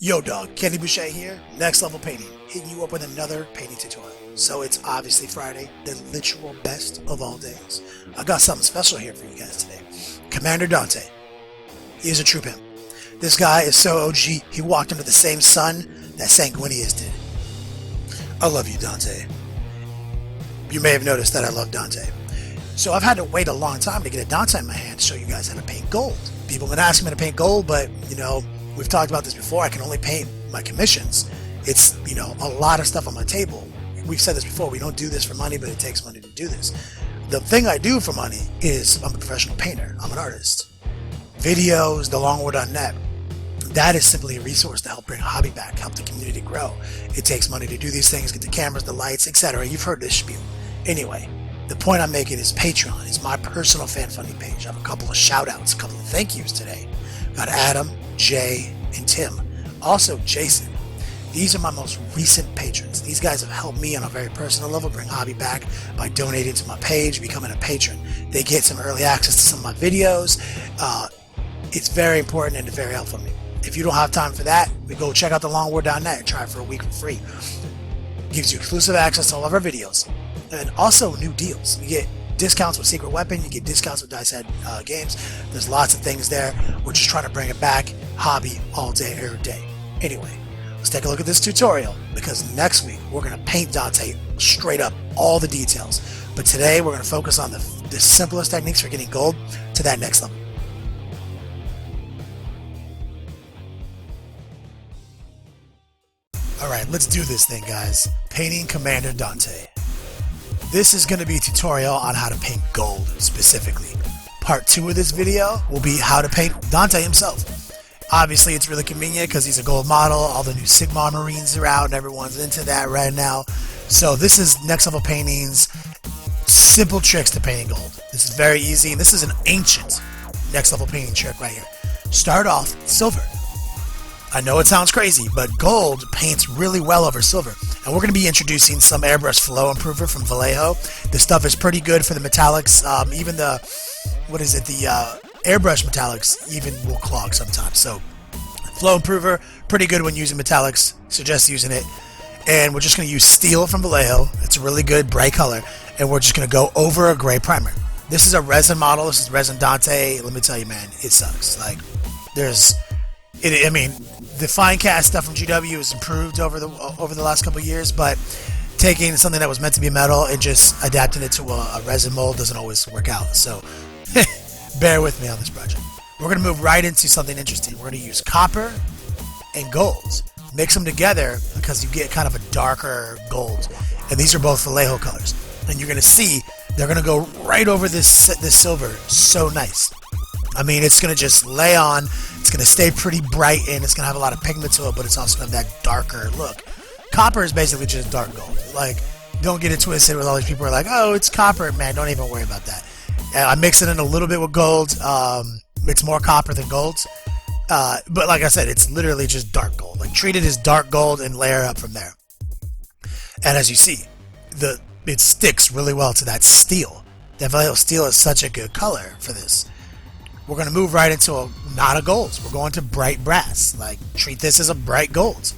Yo dog, Kenny Boucher here, Next Level Painting, hitting you up with another painting tutorial. So it's obviously Friday, the literal best of all days. I got something special here for you guys today. Commander Dante. He is a true pimp. This guy is so OG, he walked under the same sun that Sanguinius did. I love you, Dante. You may have noticed that I love Dante. So I've had to wait a long time to get a Dante in my hand to show you guys how to paint gold. People have been asking me to paint gold, but you know, we've talked about this before. I can only paint my commissions. It's, you know, a lot of stuff on my table. We've said this before. We don't do this for money, but it takes money to do this. The thing I do for money is I'm a professional painter. I'm an artist. Videos, thelongwar.net. That is simply a resource to help bring a hobby back, help the community grow. It takes money to do these things, get the cameras, the lights, etc. You've heard this spiel. Anyway, the point I'm making is Patreon is my personal fan funding page. I have a couple of shout outs, a couple of thank yous today. Got Adam, Jay, and Tim. Also Jason. These are my most recent patrons. These guys have helped me on a very personal level bring hobby back by donating to my page, becoming a patron. They get some early access to some of my videos. It's very important and very helpful to me. If you don't have time for that, we go check out thelongwar.net and try it for a week for free. Gives you exclusive access to all of our videos. And also new deals. You get discounts with Secret Weapon, you get discounts with Dice Head Games. There's lots of things there. We're just trying to bring it back. Hobby all day, every day. Anyway, let's take a look at this tutorial because next week we're going to paint Dante straight up, all the details. But today we're going to focus on the simplest techniques for getting gold to that next level. Alright, let's do this thing, guys. Painting Commander Dante. This is going to be a tutorial on how to paint gold specifically. Part 2 of this video will be how to paint Dante himself. Obviously it's really convenient because he's a gold model, all the new Sigmar Marines are out and everyone's into that right now. So this is Next Level Paintings, simple tricks to painting gold. This is very easy and this is an ancient Next Level Painting trick right here. Start off silver. I know it sounds crazy, but gold paints really well over silver. And we're going to be introducing some Airbrush Flow Improver from Vallejo. This stuff is pretty good for the metallics. Even the, the Airbrush metallics even will clog sometimes. So Flow Improver, pretty good when using metallics. Suggest using it. And we're just going to use steel from Vallejo. It's a really good bright color. And we're just going to go over a gray primer. This is a resin model. This is resin Dante. Let me tell you, man, it sucks. Like, the fine cast stuff from GW has improved over the last couple of years, but taking something that was meant to be metal and just adapting it to a resin mold doesn't always work out. So bear with me on this project. We're going to move right into something interesting. We're going to use copper and gold. Mix them together because you get kind of a darker gold. And these are both Vallejo colors. And you're going to see they're going to go right over this silver. So nice. I mean, it's going to just lay on. It's going to stay pretty bright and it's going to have a lot of pigment to it, but it's also going to have that darker look. Copper is basically just dark gold. Like, don't get it twisted with all these people who are like, oh, it's copper. Man, don't even worry about that. I mix it in a little bit with gold. It's more copper than gold. But like I said, it's literally just dark gold. Like, treat it as dark gold and layer up from there. And as you see, it sticks really well to that steel. That Vallejo steel is such a good color for this. We're going to move right into not a gold. We're going to bright brass. Like, treat this as a bright gold.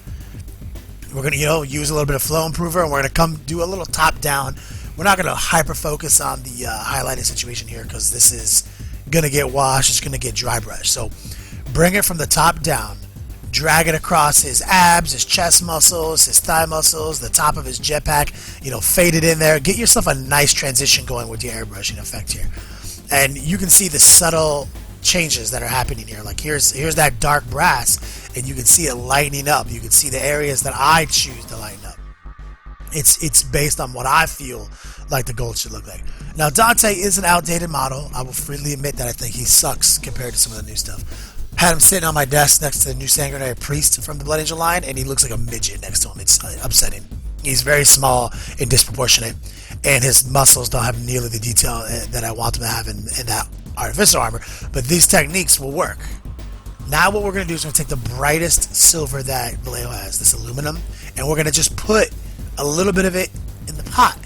We're going to, use a little bit of Flow Improver, and we're going to come do a little top down. We're not going to hyper focus on the highlighted situation here because this is going to get washed. It's going to get dry brush. So bring it from the top down. Drag it across his abs, his chest muscles, his thigh muscles, the top of his jetpack. Fade it in there. Get yourself a nice transition going with your airbrushing effect here. And you can see the subtle changes that are happening here. Like here's that dark brass, and you can see it lightening up. You can see the areas that I choose to lighten up. It's based on what I feel like the gold should look like. Now Dante is an outdated model. I will freely admit that I think he sucks compared to some of the new stuff. Had him sitting on my desk next to the new Sanguinary Priest from the Blood Angel line, and he looks like a midget next to him. It's upsetting. He's very small and disproportionate, and his muscles don't have nearly the detail that I want them to have in that artificial armor, but these techniques will work. Now what we're going to do is we're going to take the brightest silver that Vallejo has, this aluminum, and we're going to just put a little bit of it in the pot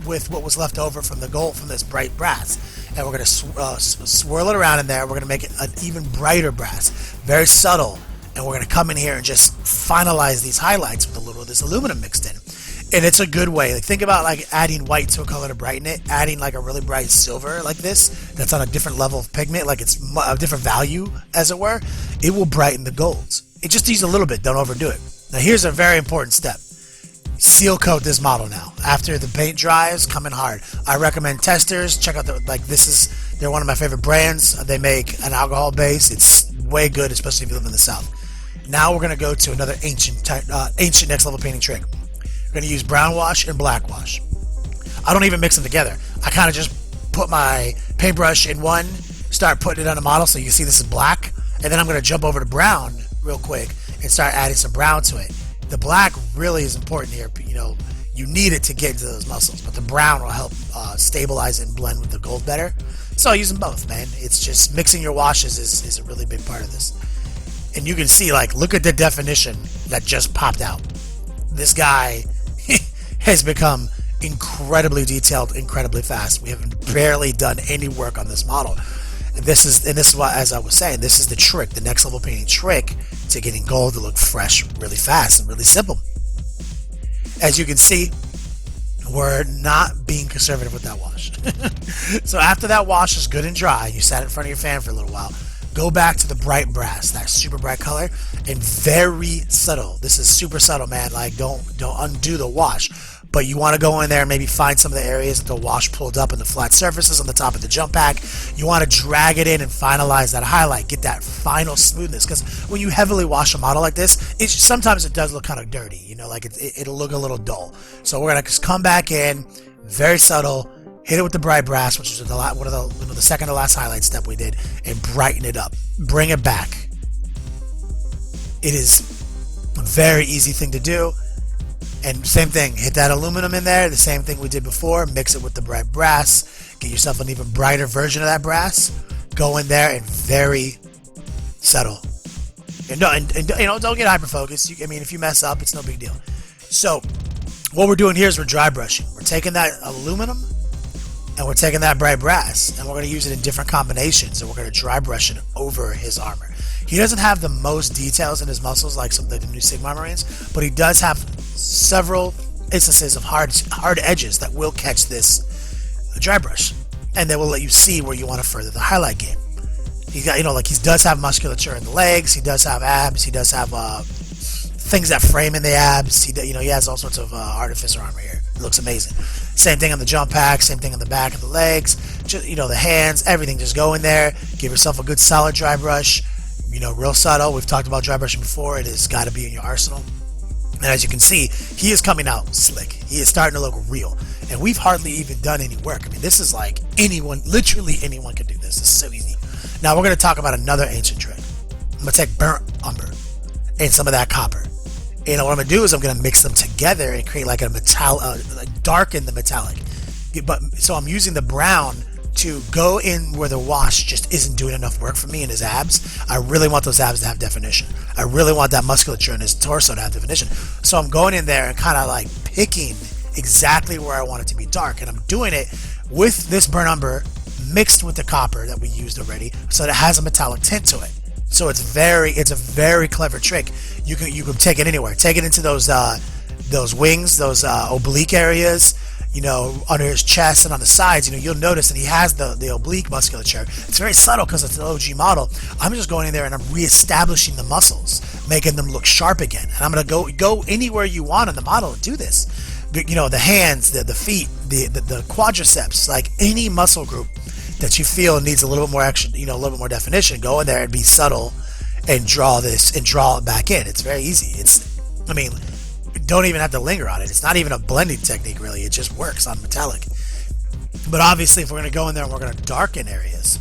with what was left over from the gold from this bright brass. And we're going to swirl it around in there. We're going to make it an even brighter brass. Very subtle. and we're going to come in here and just finalize these highlights with a little of this aluminum mixed in. And it's a good way. Like, think about like adding white to a color to brighten it, adding like a really bright silver like this that's on a different level of pigment, like it's a different value as it were. It will brighten the golds. It just needs a little bit, don't overdo it. Now here's a very important step. Seal coat this model now. After the paint dries, come in hard. I recommend Testers. Check out they're one of my favorite brands. They make an alcohol base. It's way good, especially if you live in the South. Now we're gonna go to another ancient next level painting trick. We're going to use brown wash and black wash. I don't even mix them together. I kind of just put my paintbrush in one, start putting it on a model so you see this is black, and then I'm going to jump over to brown real quick and start adding some brown to it. The black really is important here. You know, you need it to get into those muscles, but the brown will help stabilize it and blend with the gold better. So I use them both, man. It's just mixing your washes is a really big part of this. And you can see, like, look at the definition that just popped out. This guy has become incredibly detailed, incredibly fast. We have barely done any work on this model. And this is what, as I was saying, this is the trick, the next level painting trick to getting gold to look fresh really fast and really simple. As you can see, we're not being conservative with that wash. So after that wash is good and dry, you sat in front of your fan for a little while, go back to the bright brass, that super bright color, and very subtle. This is super subtle, man. Like, don't undo the wash, but you want to go in there and maybe find some of the areas that the wash pulled up in the flat surfaces on the top of the jump pack. You want to drag it in and finalize that highlight, get that final smoothness, because when you heavily wash a model like this, sometimes it does look kind of dirty, you know, like it'll look a little dull. So we're gonna just come back in, very subtle, hit it with the bright brass, which is the second to last highlight step we did, and brighten it up. Bring it back. It is a very easy thing to do. And same thing, hit that aluminum in there, the same thing we did before, mix it with the bright brass, get yourself an even brighter version of that brass, go in there and very subtle. And you know, don't get hyper focused. I mean, if you mess up, it's no big deal. So what we're doing here is we're dry brushing. We're taking that aluminum and we're taking that bright brass and we're going to use it in different combinations, and we're going to dry brush it over his armor. He doesn't have the most details in his muscles like some of the new Sigmar Marines, but he does have several instances of hard edges that will catch this dry brush, and they will let you see where you want to further the highlight game. He got, you know, like, he does have musculature in the legs, he does have abs, he does have things that frame in the abs. He has all sorts of artificer armor here. It looks amazing. Same thing on the jump pack, same thing on the back of the legs, just, you know, the hands, everything. Just go in there, give yourself a good solid dry brush, you know, real subtle. We've talked about dry brushing before. It has got to be in your arsenal. And as you can see, he is coming out slick. He is starting to look real. And we've hardly even done any work. I mean, this is like anyone, literally anyone can do this. It's so easy. Now we're going to talk about another ancient trick. I'm going to take burnt umber and some of that copper. And what I'm going to do is I'm going to mix them together and create like a metallic, darken the metallic. So I'm using the brown to go in where the wash just isn't doing enough work for me in his abs. I really want those abs to have definition. I really want that musculature in his torso to have definition. So I'm going in there and kind of like picking exactly where I want it to be dark. And I'm doing it with this burnt umber mixed with the copper that we used already, so that it has a metallic tint to it. So it's a very clever trick. You can take it anywhere. Take it into those wings, those oblique areas, you know, under his chest and on the sides. You know, you'll notice that he has the oblique musculature. It's very subtle because it's an OG model. I'm just going in there and I'm reestablishing the muscles, making them look sharp again. And I'm gonna go anywhere you want on the model and do this. You know, the hands, the feet, the quadriceps, like any muscle group that you feel needs a little bit more action, you know, a little bit more definition. Go in there and be subtle and draw this and draw it back in. It's very easy. I mean, don't even have to linger on it. It's not even a blending technique, really. It just works on metallic. But obviously, if we're going to go in there and we're going to darken areas,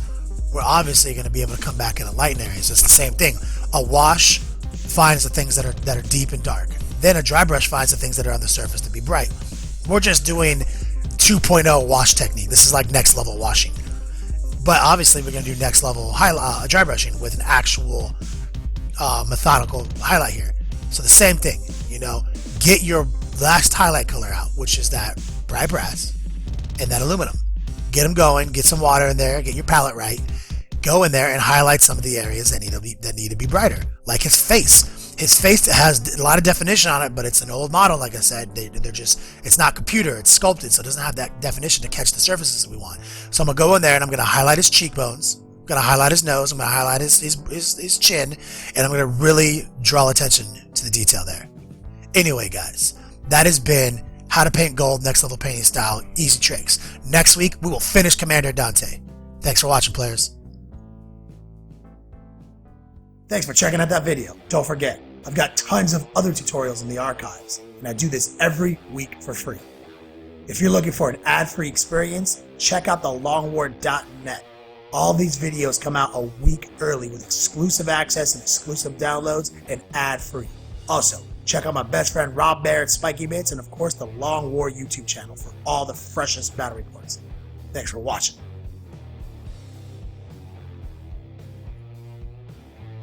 we're obviously going to be able to come back in the lighten areas. It's the same thing. A wash finds the things that are deep and dark. Then a dry brush finds the things that are on the surface to be bright. We're just doing 2.0 wash technique. This is like next level washing. But obviously, we're going to do next level dry brushing with an actual methodical highlight here. So the same thing, you know, get your last highlight color out, which is that bright brass and that aluminum. Get them going, get some water in there, get your palette right, go in there and highlight some of the areas that need to be brighter, like his face. His face has a lot of definition on it, but it's an old model. Like I said, it's not computer, it's sculpted, so it doesn't have that definition to catch the surfaces that we want. So I'm gonna go in there and I'm gonna highlight his cheekbones. I'm gonna highlight his nose. I'm gonna highlight his chin, and I'm gonna really draw attention to the detail there. Anyway, guys, that has been how to paint gold, next level painting style, easy tricks. Next week we will finish Commander Dante. Thanks for watching, players. Thanks for checking out that video. Don't forget, I've got tons of other tutorials in the archives, and I do this every week for free. If you're looking for an ad-free experience, check out thelongwar.net. All these videos come out a week early with exclusive access and exclusive downloads and ad-free. Also, check out my best friend Rob Bear at Spiky Bits, and of course the Long War YouTube channel for all the freshest battle reports. Thanks for watching.